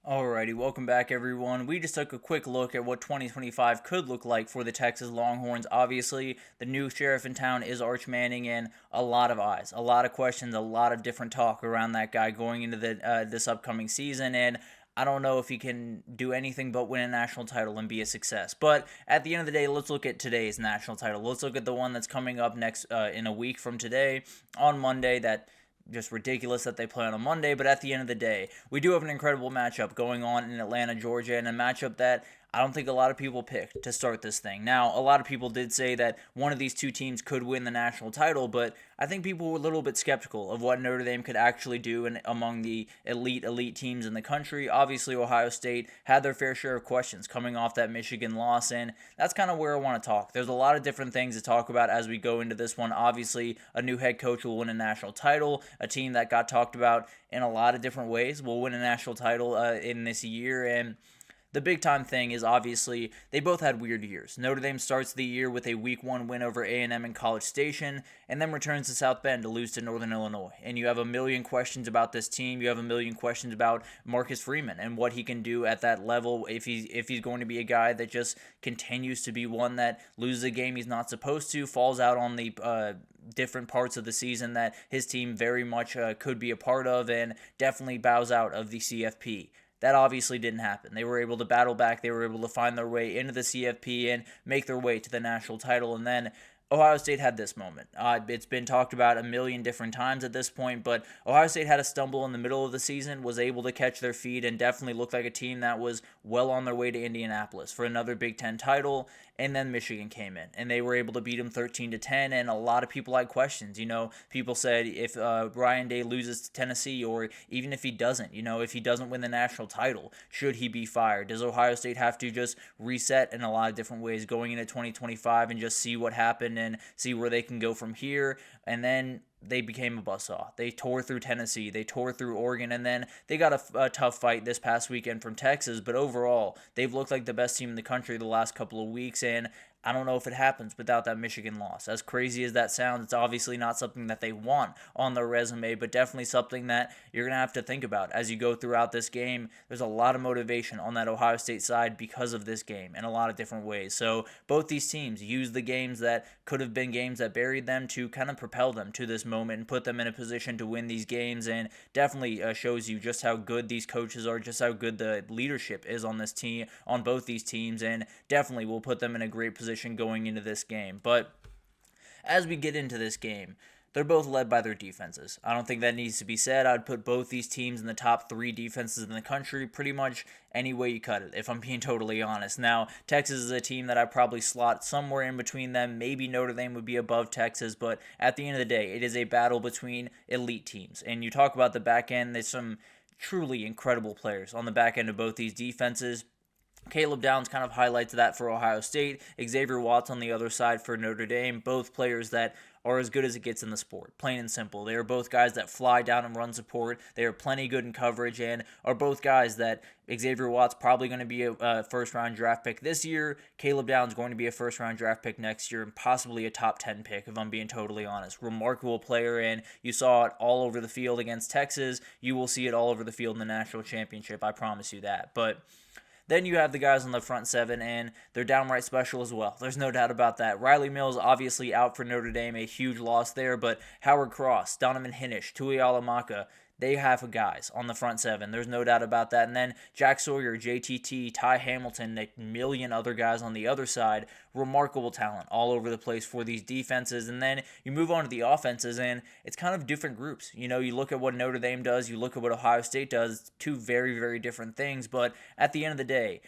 Alrighty, welcome back everyone. We just took a quick look at what 2025 could look like for the Texas Longhorns. Obviously, the new sheriff in town is Arch Manning, and a lot of eyes, a lot of questions, a lot of different talk around that guy going into this upcoming season. And I don't know if he can do anything but win a national title and be a success. But at the end of the day, let's look at today's national title. Let's look at the one that's coming up next in a week from today on Monday. That just ridiculous that they play on a Monday, but at the end of the day, we do have an incredible matchup going on in Atlanta, Georgia, and a matchup that I don't think a lot of people picked to start this thing. Now, a lot of people did say that one of these two teams could win the national title, but I think people were a little bit skeptical of what Notre Dame could actually do among the elite teams in the country. Obviously, Ohio State had their fair share of questions coming off that Michigan loss, and that's kind of where I want to talk. There's a lot of different things to talk about as we go into this one. Obviously, a new head coach will win a national title. A team that got talked about in a lot of different ways will win a national title in this year, and the big time thing is obviously they both had weird years. Notre Dame starts the year with a week 1 win over A&M in College Station and then returns to South Bend to lose to Northern Illinois. And you have a million questions about this team. You have a million questions about Marcus Freeman and what he can do at that level, if he's going to be a guy that just continues to be one that loses a game he's not supposed to, falls out on the different parts of the season that his team very much could be a part of, and definitely bows out of the CFP. That obviously didn't happen. They were able to battle back. They were able to find their way into the CFP and make their way to the national title. And then Ohio State had this moment. It's been talked about a million different times at this point, but Ohio State had a stumble in the middle of the season, was able to catch their feet, and definitely looked like a team that was well on their way to Indianapolis for another Big Ten title. And then Michigan came in, and they were able to beat them 13-10. And a lot of people had questions. People said if Ryan Day loses to Tennessee, or even if he doesn't, if he doesn't win the national title, should he be fired? Does Ohio State have to just reset in a lot of different ways going into 2025 and just see what happened and see where they can go from here? And then they became a buzzsaw. They tore through Tennessee, they tore through Oregon, and then they got a tough fight this past weekend from Texas. But overall, they've looked like the best team in the country the last couple of weeks, and I don't know if it happens without that Michigan loss. As crazy as that sounds, it's obviously not something that they want on their resume, but definitely something that you're going to have to think about as you go throughout this game. There's a lot of motivation on that Ohio State side because of this game in a lot of different ways. So both these teams use the games that could have been games that buried them to kind of propel them to this moment and put them in a position to win these games, and definitely shows you just how good these coaches are, just how good the leadership is on this team, on both these teams, and definitely will put them in a great position going into this game. But as we get into this game, they're both led by their defenses. I don't think that needs to be said. I'd put both these teams in the top 3 defenses in the country pretty much any way you cut it, if I'm being totally honest. Now, Texas is a team that I probably slot somewhere in between them. Maybe Notre Dame would be above Texas, but at the end of the day, it is a battle between elite teams. And you talk about the back end, there's some truly incredible players on the back end of both these defenses. Caleb Downs kind of highlights that for Ohio State. Xavier Watts on the other side for Notre Dame. Both players that are as good as it gets in the sport. Plain and simple. They are both guys that fly down and run support. They are plenty good in coverage, and are both guys that Xavier Watts probably going to be a first-round draft pick this year. Caleb Downs going to be a first-round draft pick next year, and possibly a top 10 pick, if I'm being totally honest. Remarkable player, and you saw it all over the field against Texas. You will see it all over the field in the national championship. I promise you that. But then you have the guys on the front 7, and they're downright special as well. There's no doubt about that. Riley Mills obviously out for Notre Dame, a huge loss there, but Howard Cross, Donovan Hinnish, Tui Alamaka, they have guys on the front 7. There's no doubt about that. And then Jack Sawyer, JTT, Ty Hamilton, a million other guys on the other side. Remarkable talent all over the place for these defenses. And then you move on to the offenses, and it's kind of different groups. You look at what Notre Dame does, you look at what Ohio State does, two very, very different things. But at the end of the day,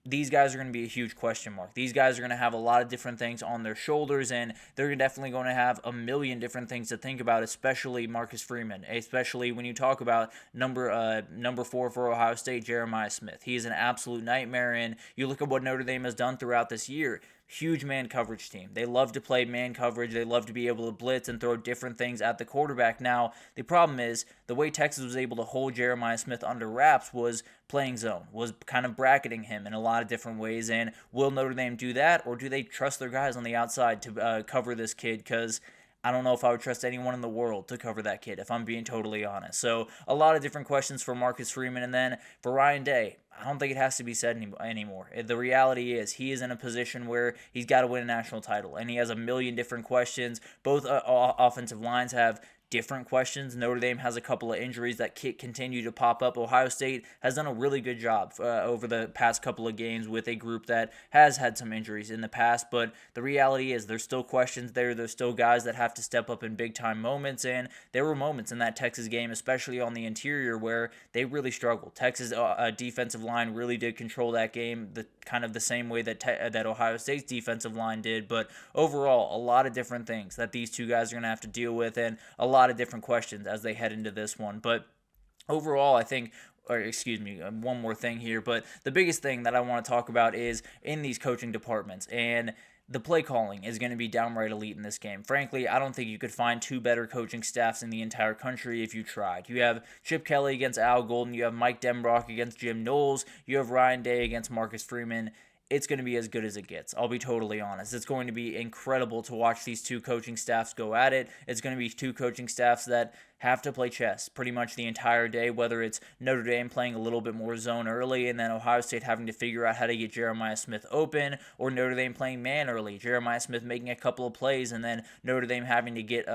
these guys are going to be a huge question mark. These guys are going to have a lot of different things on their shoulders, and they're definitely going to have a million different things to think about, especially Marcus Freeman, especially when you talk about number 4 for Ohio State, Jeremiah Smith. He is an absolute nightmare, and you look at what Notre Dame has done throughout this year. Huge man coverage team. They love to play man coverage. They love to be able to blitz and throw different things at the quarterback. Now, the problem is the way Texas was able to hold Jeremiah Smith under wraps was playing zone, was kind of bracketing him in a lot of different ways. And will Notre Dame do that, or do they trust their guys on the outside to cover this kid? Because I don't know if I would trust anyone in the world to cover that kid, if I'm being totally honest. So a lot of different questions for Marcus Freeman. And then for Ryan Day, I don't think it has to be said anymore. The reality is he is in a position where he's got to win a national title, and he has a million different questions. Both offensive lines have different questions. Notre Dame has a couple of injuries that continue to pop up. Ohio State has done a really good job over the past couple of games with a group that has had some injuries in the past, but the reality is there's still questions there. There's still guys that have to step up in big-time moments, and there were moments in that Texas game, especially on the interior, where they really struggled. Texas defensive line really did control that game, kind of the same way that Ohio State's defensive line did, but overall, a lot of different things that these two guys are going to have to deal with, and a lot of different questions as they head into this one. But overall, I think, or excuse me, one more thing here, but the biggest thing that I want to talk about is in these coaching departments, and the play calling is going to be downright elite in this game. Frankly, I don't think you could find two better coaching staffs in the entire country if you tried. You have Chip Kelly against Al Golden, you have Mike Denbrock against Jim Knowles, you have Ryan Day against Marcus Freeman. It's going to be as good as it gets. I'll be totally honest. It's going to be incredible to watch these two coaching staffs go at it. It's going to be two coaching staffs that have to play chess pretty much the entire day, whether it's Notre Dame playing a little bit more zone early and then Ohio State having to figure out how to get Jeremiah Smith open, or Notre Dame playing man early, Jeremiah Smith making a couple of plays, and then Notre Dame having to get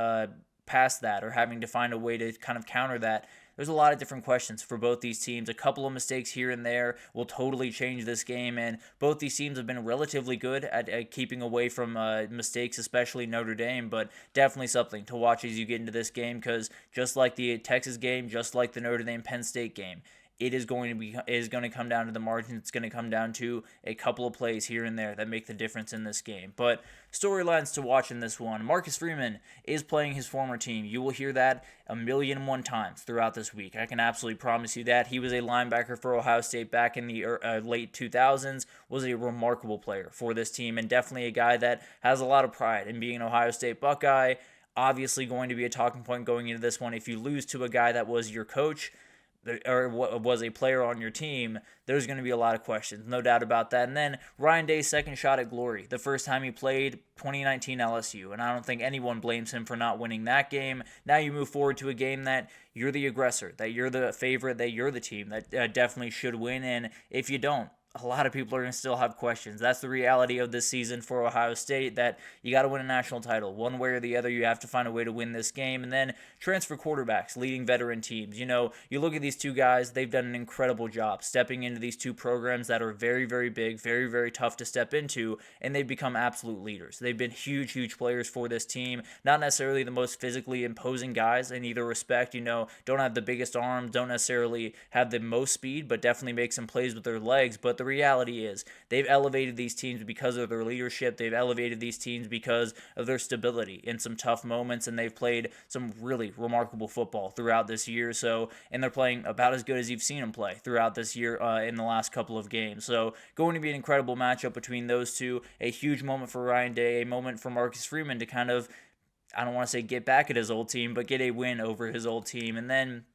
past that or having to find a way to kind of counter that. There's a lot of different questions for both these teams. A couple of mistakes here and there will totally change this game, and both these teams have been relatively good at keeping away from mistakes, especially Notre Dame, but definitely something to watch as you get into this game, because just like the Texas game, just like the Notre Dame-Penn State game, it is going to come down to the margin. It's going to come down to a couple of plays here and there that make the difference in this game. But storylines to watch in this one. Marcus Freeman is playing his former team. You will hear that 1,000,001 times throughout this week. I can absolutely promise you that. He was a linebacker for Ohio State back in the late 2000s, was a remarkable player for this team, and definitely a guy that has a lot of pride in being an Ohio State Buckeye. Obviously going to be a talking point going into this one. If you lose to a guy that was your coach, or was a player on your team, there's going to be a lot of questions, no doubt about that. And then Ryan Day's second shot at glory, the first time he played, 2019 LSU, and I don't think anyone blames him for not winning that game. Now you move forward to a game that you're the aggressor, that you're the favorite, that you're the team that definitely should win, and if you don't, a lot of people are going to still have questions. That's the reality of this season for Ohio State, that you got to win a national title. One way or the other, you have to find a way to win this game. And then transfer quarterbacks, leading veteran teams. You know, you look at these two guys, they've done an incredible job stepping into these two programs that are very, very big, very, very tough to step into, and they've become absolute leaders. They've been huge, huge players for this team. Not necessarily the most physically imposing guys in either respect, you know, don't have the biggest arms, don't necessarily have the most speed, but definitely make some plays with their legs. But the reality is they've elevated these teams because of their leadership. They've elevated these teams because of their stability in some tough moments, and they've played some really remarkable football throughout this year. So, and they're playing about as good as you've seen them play throughout this year in the last couple of games. So, going to be an incredible matchup between those two. A huge moment for Ryan Day, a moment for Marcus Freeman to kind of, I don't want to say get back at his old team, but get a win over his old team. And then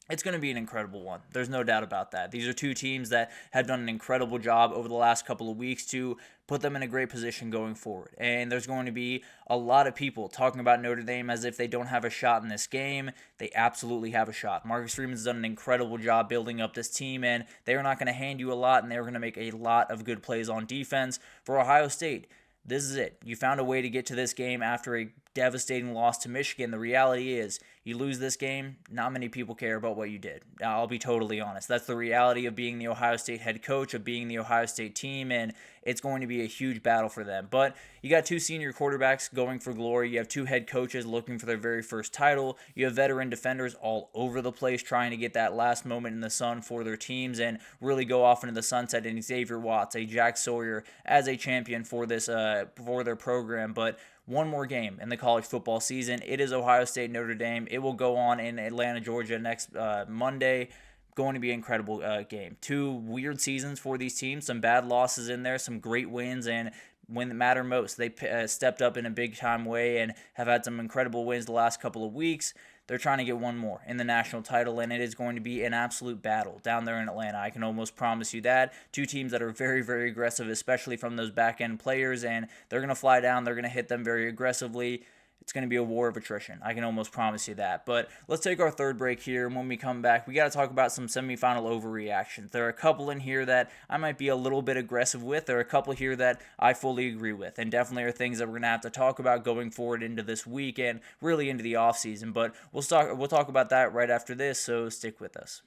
it's going to be an incredible one. There's no doubt about that. These are two teams that have done an incredible job over the last couple of weeks to put them in a great position going forward. And there's going to be a lot of people talking about Notre Dame as if they don't have a shot in this game. They absolutely have a shot. Marcus Freeman's done an incredible job building up this team, and they're not going to hand you a lot, and they're going to make a lot of good plays on defense. For Ohio State, this is it. You found a way to get to this game after a devastating loss to Michigan. The reality is, you lose this game, not many people care about what you did. I'll be totally honest. That's the reality of being the Ohio State head coach, of being the Ohio State team, and it's going to be a huge battle for them. But you got two senior quarterbacks going for glory. You have two head coaches looking for their very first title. You have veteran defenders all over the place trying to get that last moment in the sun for their teams and really go off into the sunset. And Xavier Watts, a Jack Sawyer, as a champion for this for their program. But one more game in the college football season. It is Ohio State Notre Dame. It will go on in Atlanta, Georgia next Monday. Going to be an incredible game. Two weird seasons for these teams. Some bad losses in there, some great wins, and when it mattered most, they stepped up in a big-time way and have had some incredible wins the last couple of weeks. They're trying to get one more in the national title, and it is going to be an absolute battle down there in Atlanta. I can almost promise you that. Two teams that are very, very aggressive, especially from those back-end players, and they're going to fly down. They're going to hit them very aggressively. It's going to be a war of attrition. I can almost promise you that. But let's take our third break here. And when we come back, we got to talk about some semifinal overreactions. There are a couple in here that I might be a little bit aggressive with. There are a couple here that I fully agree with. And definitely are things that we're going to have to talk about going forward into this week and really into the offseason. But we'll talk about that right after this, so stick with us.